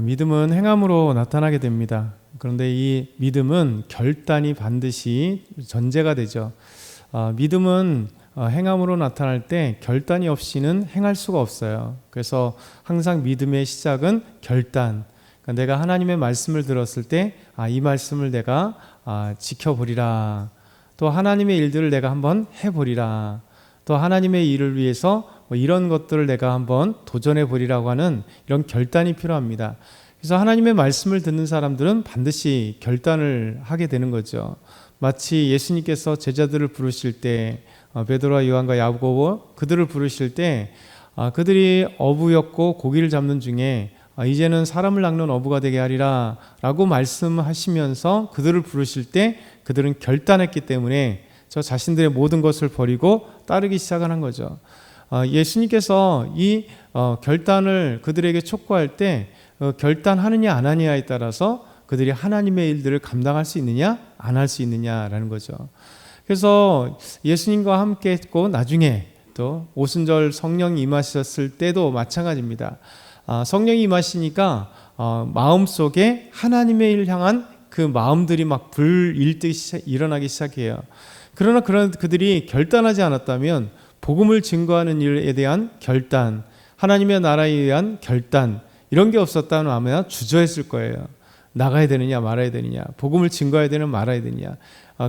믿음은 행함으로 나타나게 됩니다. 그런데 이 믿음은 결단이 반드시 전제가 되죠. 믿음은 행함으로 나타날 때 결단이 없이는 행할 수가 없어요. 그래서 항상 믿음의 시작은 결단. 그러니까 내가 하나님의 말씀을 들었을 때 이 말씀을 내가 지켜보리라. 또 하나님의 일들을 내가 한번 해보리라. 또 하나님의 일을 위해서 이런 것들을 내가 한번 도전해 보리라고 하는 이런 결단이 필요합니다. 그래서 하나님의 말씀을 듣는 사람들은 반드시 결단을 하게 되는 거죠. 마치 예수님께서 제자들을 부르실 때 베드로와 요한과 야고보 그들을 부르실 때 그들이 어부였고 고기를 잡는 중에 이제는 사람을 낚는 어부가 되게 하리라 라고 말씀하시면서 그들을 부르실 때 그들은 결단했기 때문에 저 자신들의 모든 것을 버리고 따르기 시작한 거죠. 예수님께서 이 결단을 그들에게 촉구할 때 결단하느냐 안 하느냐에 따라서 그들이 하나님의 일들을 감당할 수 있느냐 안 할 수 있느냐라는 거죠. 그래서 예수님과 함께 했고 나중에 또 오순절 성령이 임하셨을 때도 마찬가지입니다. 성령이 임하시니까 마음속에 하나님의 일을 향한 그 마음들이 막 불일듯이 일어나기 시작해요. 그러나 그들이 결단하지 않았다면 복음을 증거하는 일에 대한 결단, 하나님의 나라에 대한 결단 이런 게 없었다면 아마 주저했을 거예요. 나가야 되느냐 말아야 되느냐, 복음을 증거해야 되느냐 말아야 되느냐.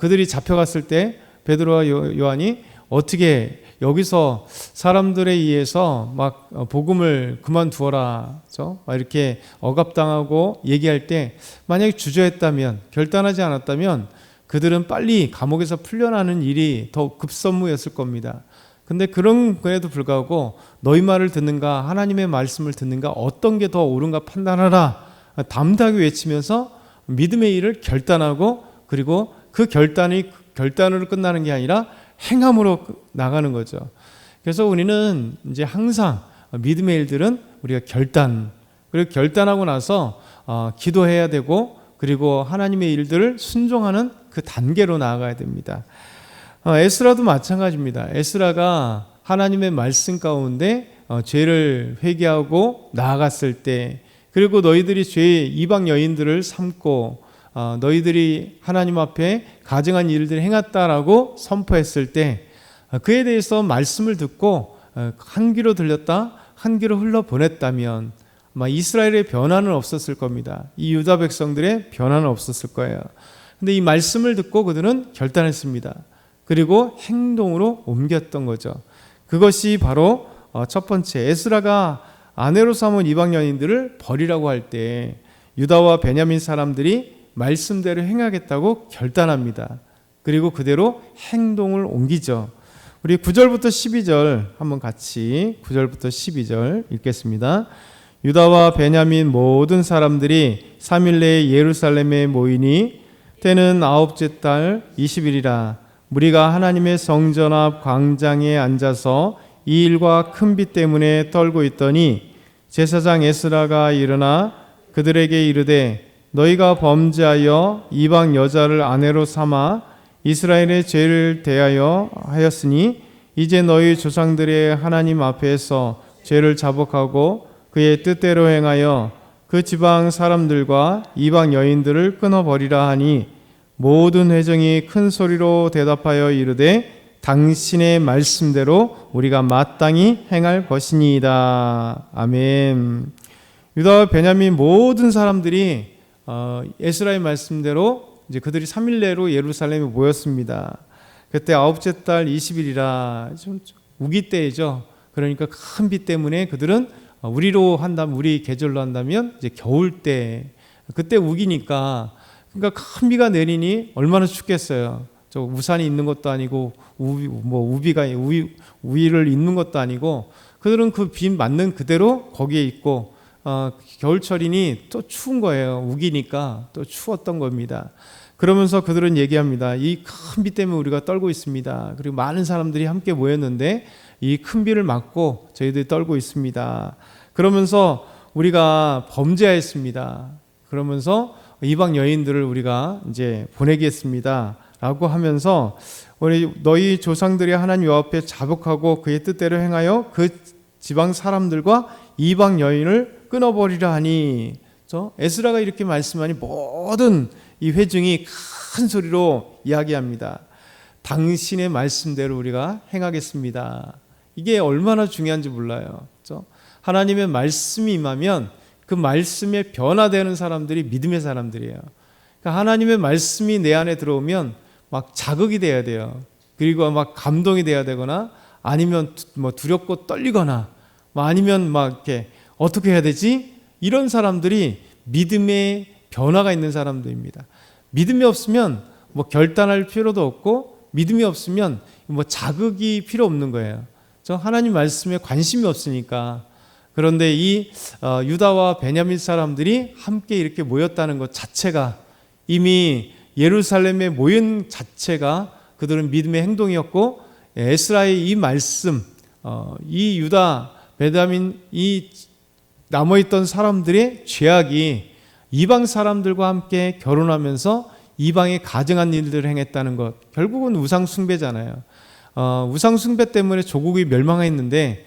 그들이 잡혀갔을 때 베드로와 요한이 어떻게 여기서 사람들에 의해서 막 복음을 그만두어라 막 이렇게 억압당하고 얘기할 때 만약에 주저했다면, 결단하지 않았다면 그들은 빨리 감옥에서 풀려나는 일이 더 급선무였을 겁니다. 근데 그런 거에도 불구하고 너희 말을 듣는가 하나님의 말씀을 듣는가 어떤 게 더 옳은가 판단하라 담대하게 외치면서 믿음의 일을 결단하고, 그리고 그 결단으로 끝나는 게 아니라 행함으로 나가는 거죠. 그래서 우리는 이제 항상 믿음의 일들은 우리가 그리고 결단하고 나서 기도해야 되고, 그리고 하나님의 일들을 순종하는 그 단계로 나아가야 됩니다. 에스라도 마찬가지입니다. 에스라가 하나님의 말씀 가운데 죄를 회개하고 나아갔을 때, 그리고 너희들이 이방 여인들을 삼고 너희들이 하나님 앞에 가증한 일들을 행했다라고 선포했을 때 그에 대해서 말씀을 듣고 한 귀로 들렸다 한 귀로 흘러보냈다면 아마 이스라엘의 변화는 없었을 겁니다. 이 유다 백성들의 변화는 없었을 거예요. 근데 이 말씀을 듣고 그들은 결단했습니다. 그리고 행동으로 옮겼던 거죠. 그것이 바로 첫 번째, 에스라가 아내로 삼은 이방 여인들을 버리라고 할 때 유다와 베냐민 사람들이 말씀대로 행하겠다고 결단합니다. 그리고 그대로 행동을 옮기죠. 우리 9절부터 12절 한번 같이 9절부터 12절 읽겠습니다. 유다와 베냐민 모든 사람들이 3일 내에 예루살렘에 모이니 때는 9째 달 20일이라. 무리가 하나님의 성전 앞 광장에 앉아서 이 일과 큰 비 때문에 떨고 있더니 제사장 에스라가 일어나 그들에게 이르되 너희가 범죄하여 이방 여자를 아내로 삼아 이스라엘의 죄를 대하여 하였으니 이제 너희 조상들의 하나님 앞에서 죄를 자복하고 그의 뜻대로 행하여 그 지방 사람들과 이방 여인들을 끊어버리라 하니 모든 회중이 큰 소리로 대답하여 이르되 당신의 말씀대로 우리가 마땅히 행할 것이니이다. 아멘. 유다와 베냐민 모든 사람들이 에스라의 말씀대로 이제 그들이 3일 내로 예루살렘에 모였습니다. 그때 9째 달 20일이라 좀 우기 때이죠. 그러니까 큰 비 때문에 그들은 우리 계절로 한다면 이제 겨울 때, 그때 우기니까, 그러니까 큰 비가 내리니 얼마나 춥겠어요. 저 우산이 있는 것도 아니고 우위를 입는 것도 아니고 그들은 그 비 맞는 그대로 거기에 있고 겨울철이니 또 추운 거예요. 우기니까 또 추웠던 겁니다. 그러면서 그들은 얘기합니다. 이 큰 비 때문에 우리가 떨고 있습니다. 그리고 많은 사람들이 함께 모였는데 이 큰 비를 맞고 저희들이 떨고 있습니다. 그러면서 우리가 범죄하였습니다. 그러면서 이방 여인들을 우리가 이제 보내겠습니다. 라고 하면서 너희 조상들이 하나님 여호와 앞에 자복하고 그의 뜻대로 행하여 그 지방 사람들과 이방 여인을 끊어버리라 하니, 에스라가 이렇게 말씀하니 모든 이 회중이 큰 소리로 이야기합니다. 당신의 말씀대로 우리가 행하겠습니다. 이게 얼마나 중요한지 몰라요. 하나님의 말씀이 임하면 그 말씀에 변화되는 사람들이 믿음의 사람들이에요. 그러니까 하나님의 말씀이 내 안에 들어오면 막 자극이 돼야 돼요. 그리고 막 감동이 돼야 되거나 아니면 뭐 두렵고 떨리거나 아니면 막 이렇게 어떻게 해야 되지? 이런 사람들이 믿음의 변화가 있는 사람들입니다. 믿음이 없으면 뭐 결단할 필요도 없고 믿음이 없으면 뭐 자극이 필요 없는 거예요. 하나님 말씀에 관심이 없으니까. 그런데 이 유다와 베냐민 사람들이 함께 이렇게 모였다는 것 자체가 이미 예루살렘에 모인 자체가 그들은 믿음의 행동이었고 에스라의 이 말씀, 이 유다, 베냐민 이 남아있던 사람들의 죄악이 이방 사람들과 함께 결혼하면서 이방에 가증한 일들을 행했다는 것, 결국은 우상 숭배잖아요. 우상 숭배 때문에 조국이 멸망했는데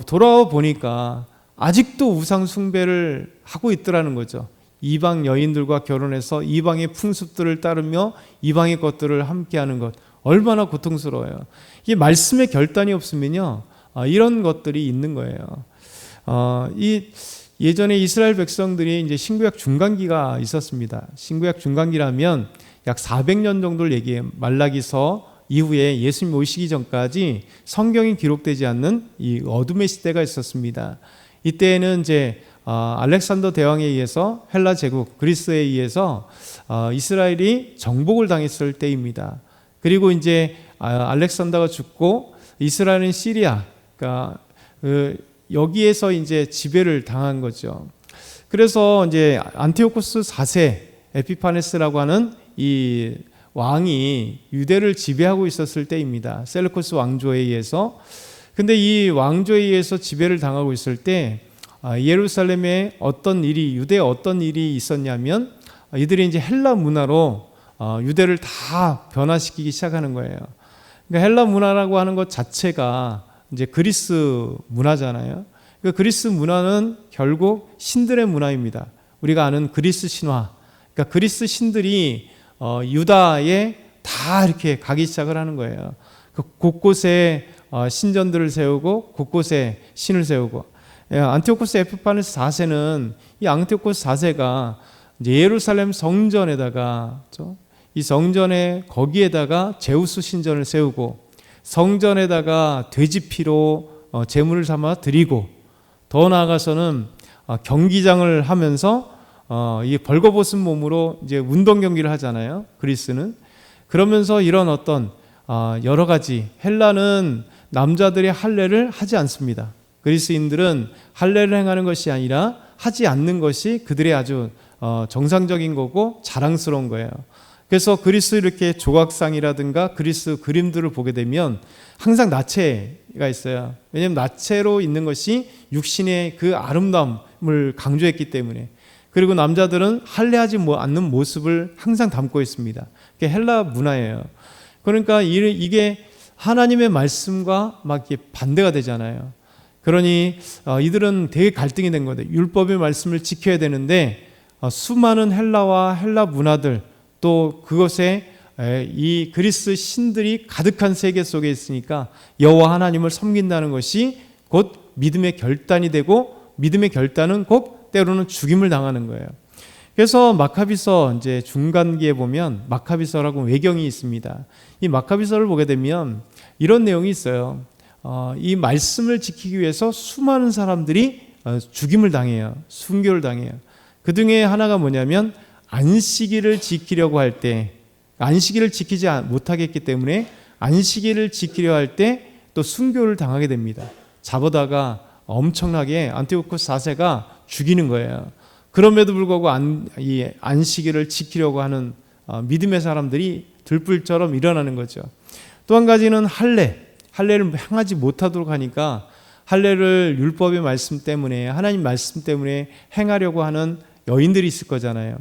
돌아와 보니까 아직도 우상 숭배를 하고 있더라는 거죠. 이방 여인들과 결혼해서 이방의 풍습들을 따르며 이방의 것들을 함께하는 것, 얼마나 고통스러워요. 이 말씀의 결단이 없으면요, 이런 것들이 있는 거예요. 예전에 이스라엘 백성들이 이제 신구약 중간기가 있었습니다. 신구약 중간기라면 약 400년 정도를 얘기해요. 말라기서 이후에 예수님 오시기 전까지 성경이 기록되지 않는 이 어둠의 시대가 있었습니다. 이때에는 이제 알렉산더 대왕에 의해서 헬라 제국 그리스에 의해서 이스라엘이 정복을 당했을 때입니다. 그리고 이제 알렉산더가 죽고 이스라엘은 시리아, 그러니까 여기에서 이제 지배를 당한 거죠. 그래서 이제 안티오코스 4세 에피파네스라고 하는 이 왕이 유대를 지배하고 있었을 때입니다. 셀루코스 왕조에 의해서. 근데 이 왕조에 의해서 지배를 당하고 있을 때 예루살렘에 어떤 일이, 유대에 어떤 일이 있었냐면 이들이 이제 헬라 문화로 유대를 다 변화시키기 시작하는 거예요. 그러니까 헬라 문화라고 하는 것 자체가 이제 그리스 문화잖아요. 그 그리스 문화는 결국 신들의 문화입니다. 우리가 아는 그리스 신화. 그러니까 그리스 신들이 유다에 다 이렇게 가기 시작을 하는 거예요. 그 곳곳에 신전들을 세우고 곳곳에 신을 세우고. 안티오코스 에피파네스 4세는 이 안티오코스 4세가 이제 예루살렘 성전에다가 이 성전에 거기에다가 제우스 신전을 세우고 성전에다가 돼지 피로 제물을 삼아 드리고 더 나아가서는 경기장을 하면서 이 벌거벗은 몸으로 이제 운동 경기를 하잖아요. 그리스는. 그러면서 이런 어떤 여러 가지 헬라는 남자들의 할례를 하지 않습니다. 그리스인들은 할례를 행하는 것이 아니라 하지 않는 것이 그들의 아주 정상적인 거고 자랑스러운 거예요. 그래서 그리스 이렇게 조각상이라든가 그리스 그림들을 보게 되면 항상 나체가 있어요. 왜냐하면 나체로 있는 것이 육신의 그 아름다움을 강조했기 때문에. 그리고 남자들은 할례하지 않는 모습을 항상 담고 있습니다. 그게 헬라 문화예요. 그러니까 이게 하나님의 말씀과 막 이렇게 반대가 되잖아요. 그러니 이들은 되게 갈등이 된 거예요. 율법의 말씀을 지켜야 되는데 수많은 헬라와 헬라 문화들 또 그것에 이 그리스 신들이 가득한 세계 속에 있으니까 여호와 하나님을 섬긴다는 것이 곧 믿음의 결단이 되고 믿음의 결단은 곧 때로는 죽임을 당하는 거예요. 그래서 마카비서 이제 중간기에 보면 마카비서라고 외경이 있습니다. 이 마카비서를 보게 되면 이런 내용이 있어요. 이 말씀을 지키기 위해서 수많은 사람들이 죽임을 당해요. 순교를 당해요. 그 중에 하나가 뭐냐면 안식일을 지키려고 할 때 안식일을 지키지 못하겠기 때문에 안식일을 지키려 할 때 또 순교를 당하게 됩니다. 잡아다가 엄청나게 안티오코스 4세가 죽이는 거예요. 그럼에도 불구하고 이 안식일을 지키려고 하는 믿음의 사람들이 들불처럼 일어나는 거죠. 또 한 가지는 할례를 행하지 못하도록 하니까 할례를 율법의 말씀 때문에 하나님 말씀 때문에 행하려고 하는 여인들이 있을 거잖아요.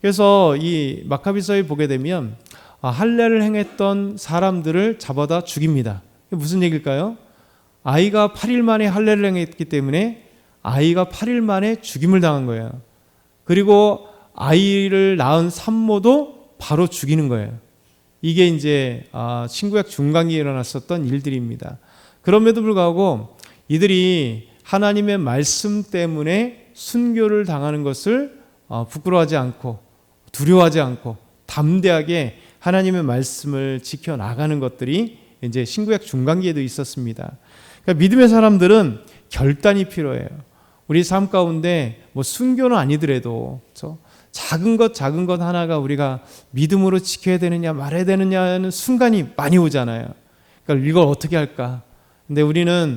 그래서 이 마카비서에 보게 되면 할례를 행했던 사람들을 잡아다 죽입니다. 이게 무슨 얘기일까요? 아이가 8일 만에 할례를 행했기 때문에 아이가 8일 만에 죽임을 당한 거예요. 그리고 아이를 낳은 산모도 바로 죽이는 거예요. 이게 이제 신구약 중간기에 일어났었던 일들입니다. 그럼에도 불구하고 이들이 하나님의 말씀 때문에 순교를 당하는 것을 부끄러워하지 않고 두려워하지 않고 담대하게 하나님의 말씀을 지켜나가는 것들이 이제 신구약 중간기에도 있었습니다. 그러니까 믿음의 사람들은 결단이 필요해요. 우리 삶 가운데 뭐 순교는 아니더라도 작은 것 하나가 우리가 믿음으로 지켜야 되느냐 말아야 되느냐는 순간이 많이 오잖아요. 그러니까 이걸 어떻게 할까? 근데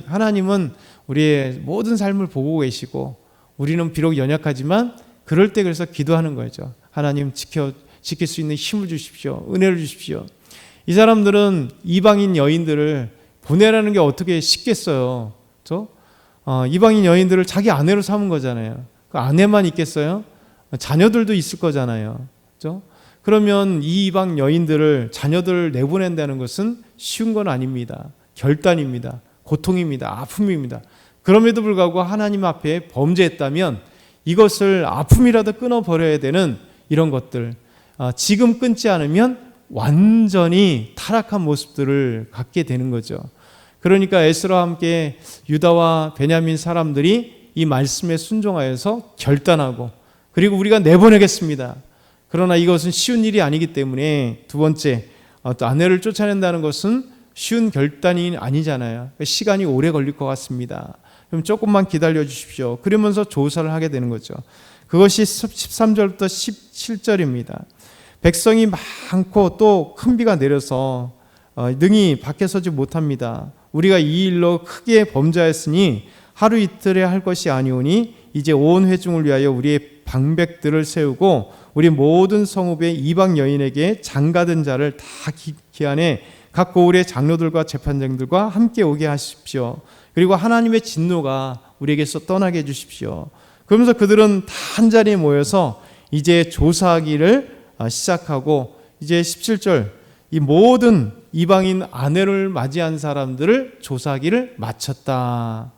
하나님은 우리의 모든 삶을 보고 계시고 우리는 비록 연약하지만 그럴 때 그래서 기도하는 거죠. 하나님 지킬 수 있는 힘을 주십시오. 은혜를 주십시오. 이 사람들은 이방인 여인들을 보내라는 게 어떻게 쉽겠어요. 이방인 여인들을 자기 아내로 삼은 거잖아요. 그 아내만 있겠어요? 자녀들도 있을 거잖아요. 그렇죠? 그러면 이 이방 여인들을 자녀들을 내보낸다는 것은 쉬운 건 아닙니다. 결단입니다. 고통입니다. 아픔입니다. 그럼에도 불구하고 하나님 앞에 범죄했다면 이것을 아픔이라도 끊어버려야 되는 이런 것들, 지금 끊지 않으면 완전히 타락한 모습들을 갖게 되는 거죠. 그러니까 에스라와 함께 유다와 베냐민 사람들이 이 말씀에 순종하여서 결단하고 그리고 우리가 내보내겠습니다. 그러나 이것은 쉬운 일이 아니기 때문에 두 번째, 또 아내를 쫓아낸다는 것은 쉬운 결단이 아니잖아요. 시간이 오래 걸릴 것 같습니다. 그럼 조금만 기다려 주십시오. 그러면서 조사를 하게 되는 거죠. 그것이 13절부터 17절입니다. 백성이 많고 또 큰 비가 내려서 능히 밖에 서지 못합니다. 우리가 이 일로 크게 범죄하였으니 하루 이틀에 할 것이 아니오니 이제 온 회중을 위하여 우리의 방백들을 세우고 우리 모든 성읍의 이방 여인에게 장가든 자를 다 기한에 각 고을의 장로들과 재판장들과 함께 오게 하십시오. 그리고 하나님의 진노가 우리에게서 떠나게 해주십시오. 그러면서 그들은 다 한자리에 모여서 이제 조사하기를 시작하고 이제 17절 이 모든 이방인 아내를 맞이한 사람들을 조사하기를 마쳤다.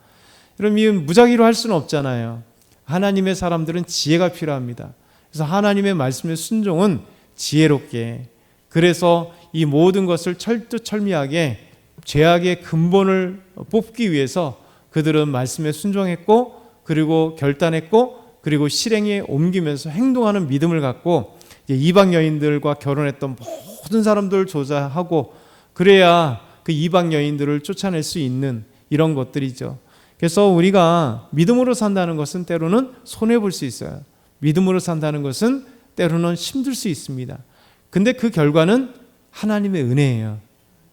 그럼 이 무작위로 할 수는 없잖아요. 하나님의 사람들은 지혜가 필요합니다. 그래서 하나님의 말씀의 순종은 지혜롭게, 그래서 이 모든 것을 철두철미하게 죄악의 근본을 뽑기 위해서 그들은 말씀에 순종했고 그리고 결단했고 그리고 실행에 옮기면서 행동하는 믿음을 갖고 이방 여인들과 결혼했던 모든 사람들을 조사하고 그래야 그 이방 여인들을 쫓아낼 수 있는 이런 것들이죠. 그래서 우리가 믿음으로 산다는 것은 때로는 손해볼 수 있어요. 믿음으로 산다는 것은 때로는 힘들 수 있습니다. 근데 그 결과는 하나님의 은혜예요.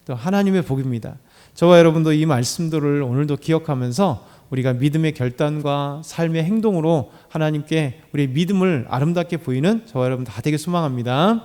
또 하나님의 복입니다. 저와 여러분도 이 말씀들을 오늘도 기억하면서 우리가 믿음의 결단과 삶의 행동으로 하나님께 우리의 믿음을 아름답게 보이는 저와 여러분 다 되게 소망합니다.